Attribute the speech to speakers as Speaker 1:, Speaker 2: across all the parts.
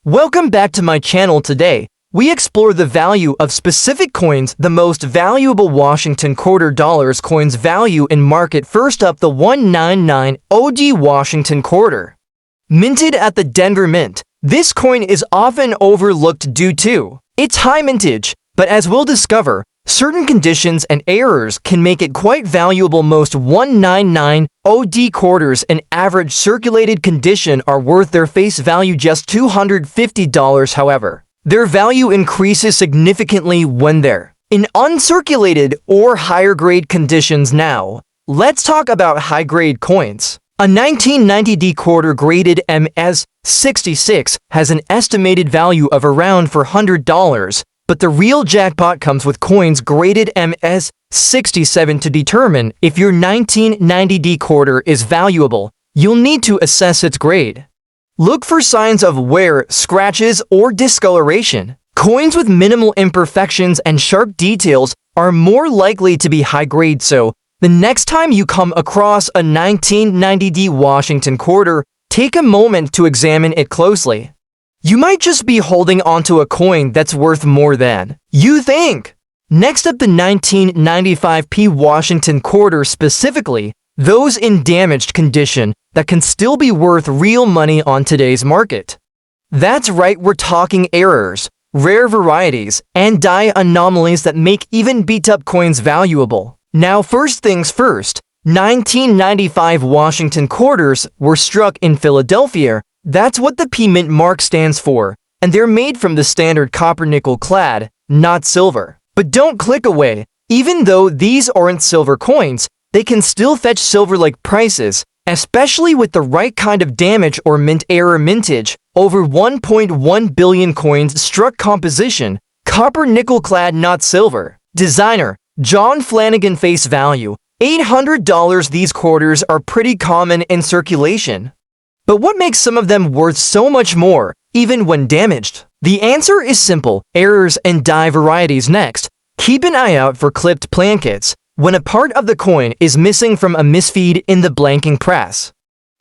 Speaker 1: Welcome back to my channel. Today, we explore the value of specific coins, the most valuable Washington quarter dollars coins value in market. First up, the 199 OG Washington quarter. Minted at the Denver Mint, this coin is often overlooked due to its high mintage, but as we'll discover, certain conditions and errors can make it quite valuable. Most 199 OD quarters in average circulated condition are worth their face value, just $250. However, their value increases significantly when they're in uncirculated or higher grade conditions. Now, let's talk about high grade coins. A 1990D quarter graded MS66 has an estimated value of around $400. But the real jackpot comes with coins graded MS67. To determine if your 1990D quarter is valuable, you'll need to assess its grade. Look for signs of wear, scratches, or discoloration. Coins with minimal imperfections and sharp details are more likely to be high grade, so the next time you come across a 1990D Washington quarter, take a moment to examine it closely. You might just be holding onto a coin that's worth more than you think. Next up, the 1995P Washington quarter, specifically those in damaged condition that can still be worth real money on today's market. That's right, we're talking errors, rare varieties, and die anomalies that make even beat-up coins valuable. Now, first things first, 1995 Washington quarters were struck in Philadelphia. That's what the P Mint mark stands for, and they're made from the standard copper nickel clad, not silver. But don't click away. Even though these aren't silver coins, they can still fetch silver-like prices, especially with the right kind of damage or mint error mintage. Over 1.1 billion coins struck composition, copper nickel clad, not silver. Designer, John Flanagan. Face value, $800. These quarters are pretty common in circulation. But what makes some of them worth so much more, even when damaged? The answer is simple: errors and die varieties. Next, keep an eye out for clipped plankets, when a part of the coin is missing from a misfeed in the blanking press.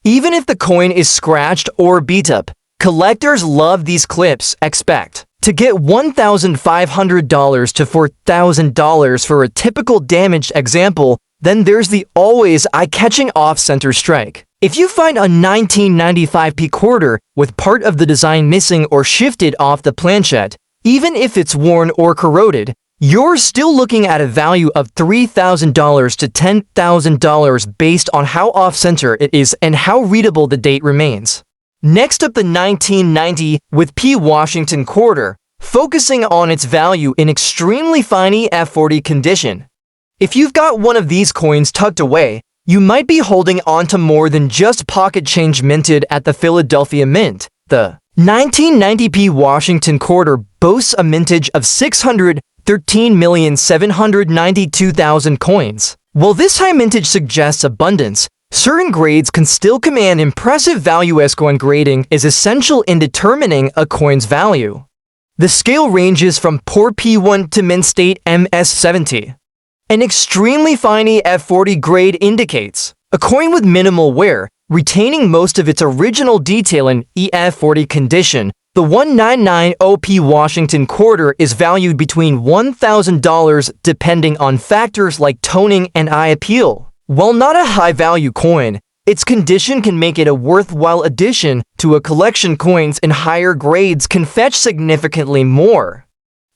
Speaker 1: Even if the coin is scratched or beat up, collectors love these clips. Expect to get $1,500 to $4,000 for a typical damaged example. Then there's the always eye-catching off-center strike. If you find a 1995P quarter with part of the design missing or shifted off the planchette, even if it's worn or corroded, you're still looking at a value of $3,000 to $10,000 based on how off-center it is and how readable the date remains. Next up, the 1990 with P Washington quarter, focusing on its value in extremely fine F40 condition. If you've got one of these coins tucked away, you might be holding on to more than just pocket change. Minted at the Philadelphia Mint, the 1990P Washington quarter boasts a mintage of 613,792,000 coins. While this high mintage suggests abundance, certain grades can still command impressive value. Coin grading is essential in determining a coin's value. The scale ranges from poor P1 to mint state MS70. An extremely fine F40 grade indicates a coin with minimal wear, retaining most of its original detail in EF40 condition. The 199 OP Washington quarter is valued between $1,000 depending on factors like toning and eye appeal. While not a high-value coin, its condition can make it a worthwhile addition to a collection. Coins in higher grades can fetch significantly more.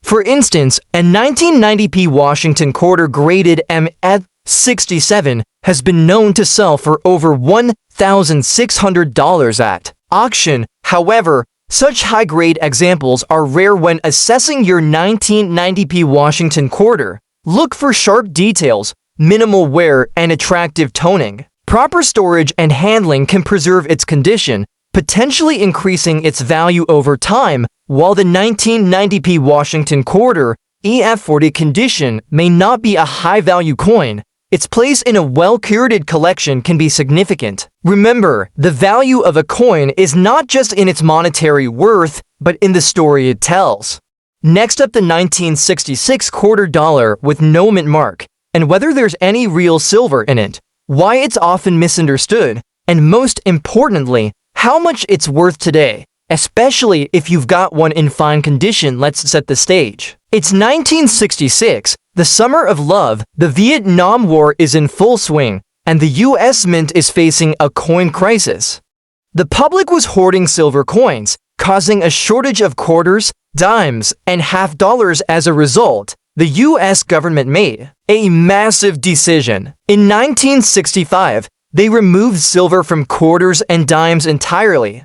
Speaker 1: For instance, a 1990P Washington quarter graded MS67 has been known to sell for over $1,600 at auction. However, such high-grade examples are rare. When assessing your 1990P Washington quarter, look for sharp details, minimal wear, and attractive toning. Proper storage and handling can preserve its condition, potentially increasing its value over time. While the 1990P Washington quarter EF40 condition may not be a high-value coin, its place in a well-curated collection can be significant. Remember, the value of a coin is not just in its monetary worth, but in the story it tells. Next up, the 1966 quarter dollar with no mint mark, and whether there's any real silver in it, why it's often misunderstood, and most importantly, how much it's worth today. especially if you've got one in fine condition. Let's set the stage. It's 1966, the summer of love, the Vietnam War is in full swing, and the US Mint is facing a coin crisis. The public was hoarding silver coins, causing a shortage of quarters, dimes, and half dollars. As a result, the US government made a massive decision. In 1965, they removed silver from quarters and dimes entirely.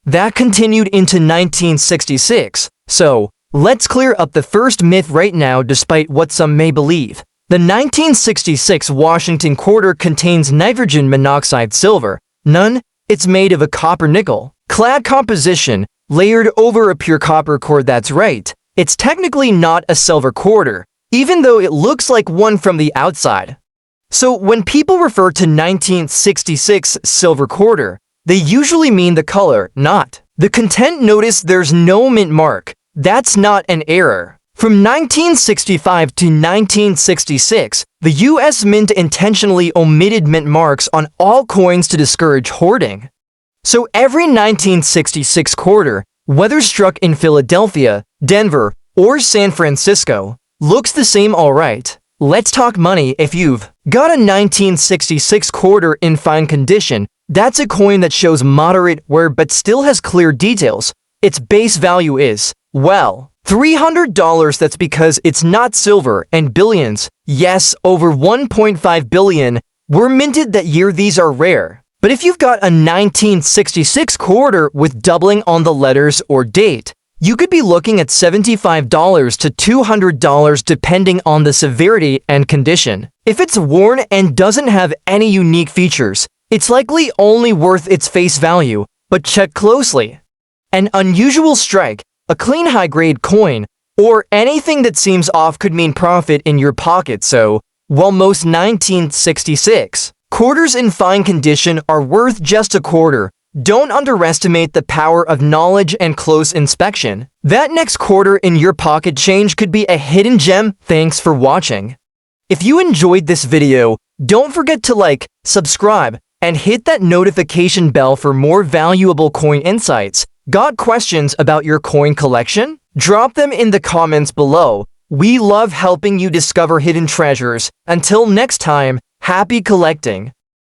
Speaker 1: That continued into 1966, so let's clear up the first myth right now. Despite what some may believe, the 1966 Washington quarter contains nitrogen monoxide silver. None. It's made of a copper-nickel clad composition layered over a pure copper core. That's right, it's technically not a silver quarter, even though it looks like one from the outside. So when people refer to 1966 silver quarter, they usually mean the color, not the content. Notice there's no mint mark. That's not an error. From 1965 to 1966, the US Mint intentionally omitted mint marks on all coins to discourage hoarding. So every 1966 quarter, whether struck in Philadelphia, Denver, or San Francisco, looks the same. Alright, let's talk money. If you've got a 1966 quarter in fine condition, that's a coin that shows moderate wear but still has clear details. Its base value is, well, $300. That's because it's not silver, and billions, yes, over 1.5 billion, were minted that year. These are rare. But if you've got a 1966 quarter with doubling on the letters or date, you could be looking at $75 to $200 depending on the severity and condition. If it's worn and doesn't have any unique features, it's likely only worth its face value, but check closely. An unusual strike, a clean high-grade coin, or anything that seems off could mean profit in your pocket. So, while most 1966 quarters in fine condition are worth just a quarter, don't underestimate the power of knowledge and close inspection. That next quarter in your pocket change could be a hidden gem. Thanks for watching. If you enjoyed this video, don't forget to like, subscribe, and hit that notification bell for more valuable coin insights. Got questions about your coin collection? Drop them in the comments below. We love helping you discover hidden treasures. Until next time, happy collecting!